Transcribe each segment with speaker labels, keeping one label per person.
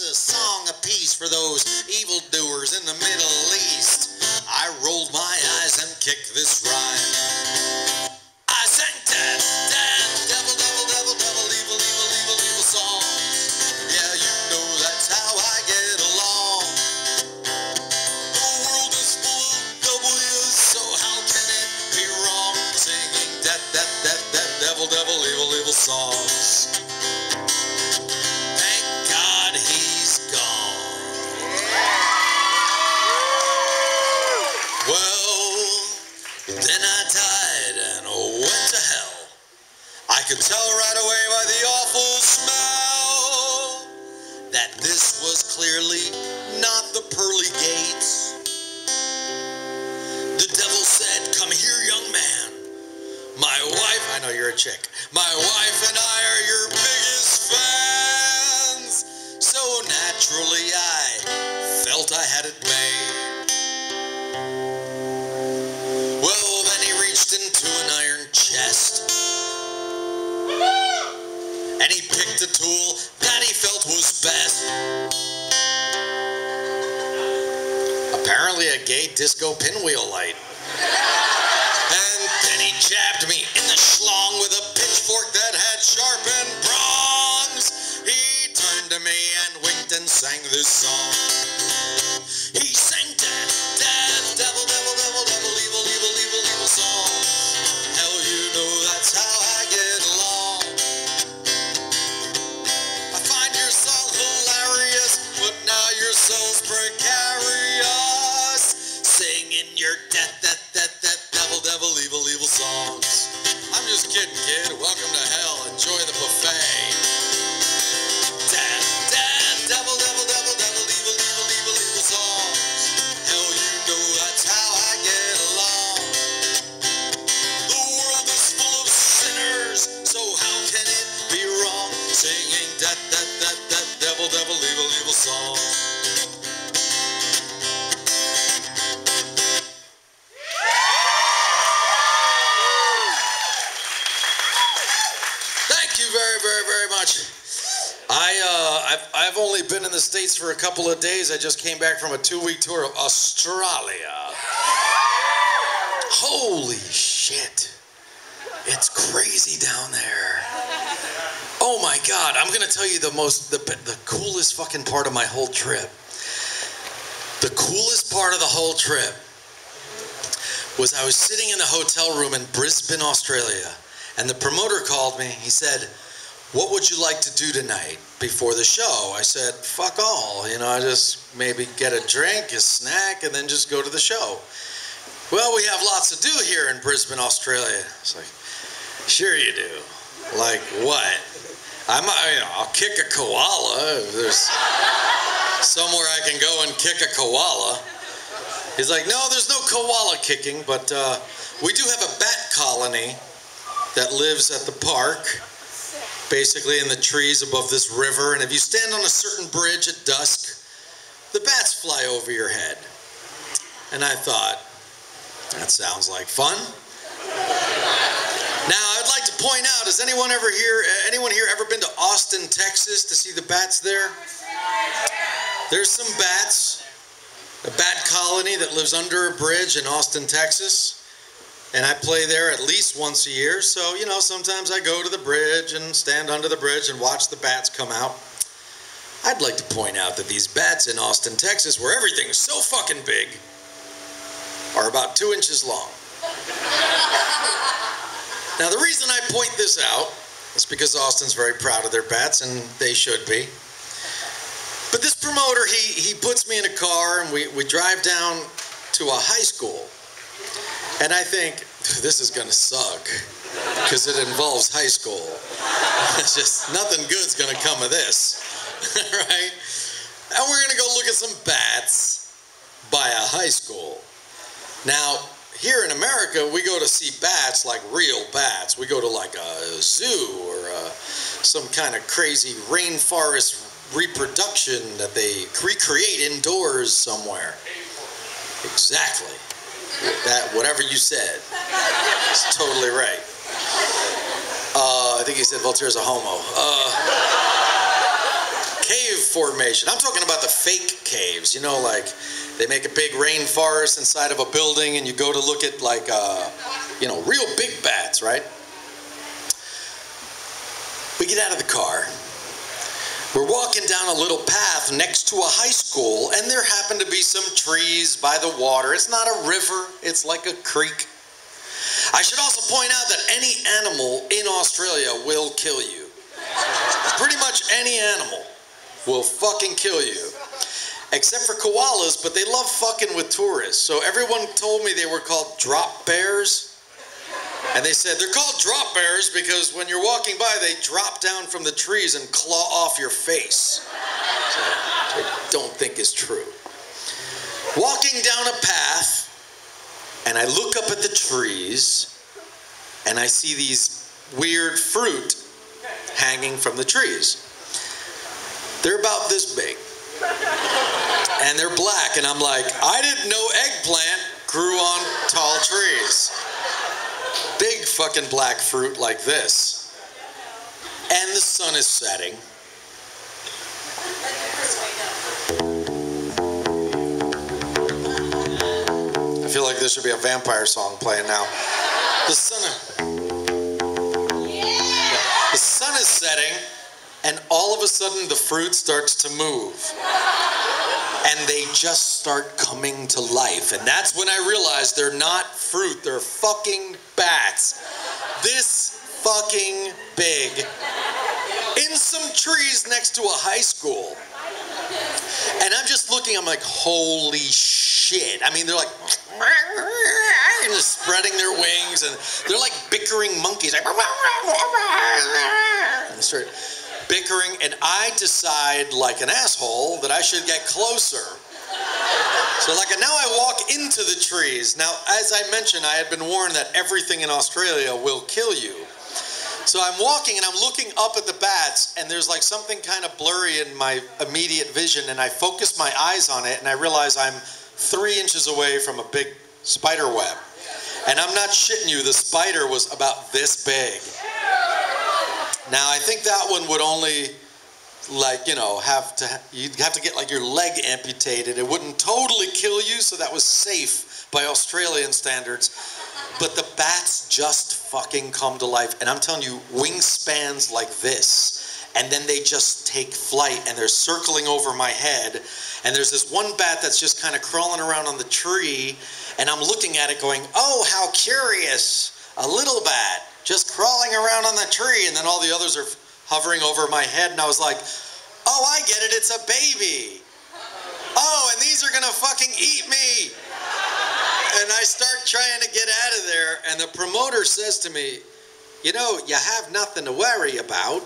Speaker 1: a song of peace for those evildoers in the Middle East. I rolled my eyes and kicked this rhyme. I sang dead, dead, devil, devil, devil, devil, evil, evil, evil, evil songs. Yeah, you know that's how I get along. The world is full of W's, so how can it be wrong? Singing dead, dead, dead, dead, devil, devil, evil, evil songs. Thank God he's gone. Well, then I died and went to hell. I could tell right away by the awful smell that this was clearly not the pearly gates. The devil said, "Come here, young man. My wife," I know you're a chick, "my wife and I are your biggest fans." So naturally I felt I had it made. Well, then he reached into an iron chest and he picked a tool that he felt was best. Apparently a gay disco pinwheel light. And then he jabbed me in the schlong with a pitchfork that had sharpened prongs. He turned to me and winked and sang this song. He sang dead, dead, devil, devil, devil, devil, evil, evil, evil, evil songs. Hell, you know that's how I get along. I find your song hilarious, but now your soul's precarious. Singing your death, death, death, death, devil, devil, evil, evil songs. I'm just kidding, kid. Welcome to hell. Enjoy the buffet. Death, death, devil, devil, devil, devil, evil, evil, evil, evil songs. Hell, you know that's how I get along. The world is full of sinners, so how can it be wrong? Singing death, death, death, death, devil, devil, evil, evil songs. Thank you very, very, very much. I've only been in the States for a couple of days. I just came back from a 2-week tour of Australia. Holy shit. It's crazy down there. Oh my God, I'm gonna tell you the coolest fucking part of my whole trip. The coolest part of the whole trip was I was sitting in the hotel room in Brisbane, Australia, and the promoter called me. He said, "What would you like to do tonight before the show?" I said, "Fuck all, you know, I just maybe get a drink, a snack, and then just go to the show." "Well, we have lots to do here in Brisbane, Australia." It's like, "Sure you do. Like what?" I'll kick a koala if there's somewhere I can go and kick a koala. He's like, "No, there's no koala kicking, but we do have a bat colony that lives at the park, basically in the trees above this river, and if you stand on a certain bridge at dusk, the bats fly over your head." And I thought, that sounds like fun. Now, I'd like to point out, has anyone here ever been to Austin, Texas to see the bats there? There's some bats, a bat colony that lives under a bridge in Austin, Texas. And I play there at least once a year, so, you know, sometimes I go to the bridge and stand under the bridge and watch the bats come out. I'd like to point out that these bats in Austin, Texas, where everything is so fucking big, are about 2 inches long. Now, the reason I point this out is because Austin's very proud of their bats, and they should be. But this promoter, he puts me in a car, and we drive down to a high school. And I think, this is gonna suck, because it involves high school. It's just, nothing good's gonna come of this, right? And we're gonna go look at some bats by a high school. Now, here in America, we go to see bats, like real bats. We go to like a zoo or some kind of crazy rainforest reproduction that they recreate indoors somewhere. Exactly. That, whatever you said, is totally right. I think he said Voltaire's a homo. cave formation. I'm talking about the fake caves, you know, like they make a big rainforest inside of a building and you go to look at like, you know, real big bats, right? We get out of the car. We're walking down a little path next to a high school, and there happen to be some trees by the water. It's not a river, it's like a creek. I should also point out that any animal in Australia will kill you. Pretty much any animal will fucking kill you. Except for koalas, but they love fucking with tourists. So everyone told me they were called drop bears. And they said they're called drop bears because when you're walking by, they drop down from the trees and claw off your face. So, which I don't think is true. Walking down a path, and I look up at the trees, and I see these weird fruit hanging from the trees. They're about this big. And they're black, and I'm like, I didn't know eggplant grew on tall trees. Big fucking black fruit like this. And the sun is setting. I feel like there should be a vampire song playing now. The sun is setting, and all of a sudden the fruit starts to move. And they just start coming to life. And that's when I realized they're not fruit, they're fucking bats. This fucking big. In some trees next to a high school. And I'm just looking, I'm like, holy shit. I mean, they're like, and they're spreading their wings, and they're like bickering monkeys. Like, and they start bickering, and I decide, like an asshole, that I should get closer. So like now I walk into the trees. Now, as I mentioned, I had been warned that everything in Australia will kill you. So I'm walking and I'm looking up at the bats, and there's like something kind of blurry in my immediate vision, and I focus my eyes on it, and I realize I'm 3 inches away from a big spider web. And I'm not shitting you, the spider was about this big. Now, I think that one would only, like, you know, you'd have to get like your leg amputated. It wouldn't totally kill you, so that was safe by Australian standards. But the bats just fucking come to life. And I'm telling you, wingspans like this, and then they just take flight, and they're circling over my head. And there's this one bat that's just kind of crawling around on the tree, and I'm looking at it going, oh, how curious, a little bat just crawling around on the tree, and then all the others are hovering over my head, and I was like, oh, I get it, it's a baby. Oh, and these are gonna fucking eat me. And I start trying to get out of there, and the promoter says to me, you know, you have nothing to worry about.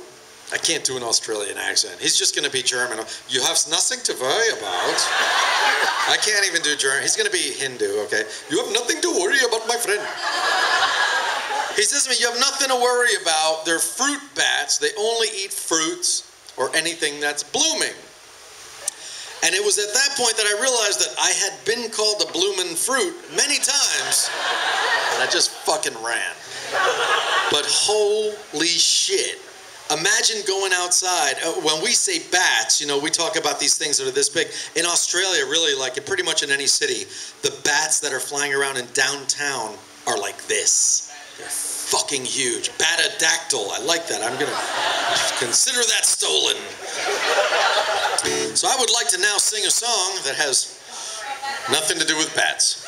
Speaker 1: I can't do an Australian accent. He's just gonna be German. You have nothing to worry about. I can't even do German. He's gonna be Hindu, okay? You have nothing to worry about, my friend. He says to me, you have nothing to worry about. They're fruit bats. They only eat fruits or anything that's blooming. And it was at that point that I realized that I had been called a bloomin' fruit many times, and I just fucking ran. But holy shit. Imagine going outside. When we say bats, you know, we talk about these things that are this big. In Australia, really, like pretty much in any city, the bats that are flying around in downtown are like this. They're fucking huge. Batadactyl. I like that. I'm going to consider that stolen. So I would like to now sing a song that has nothing to do with bats.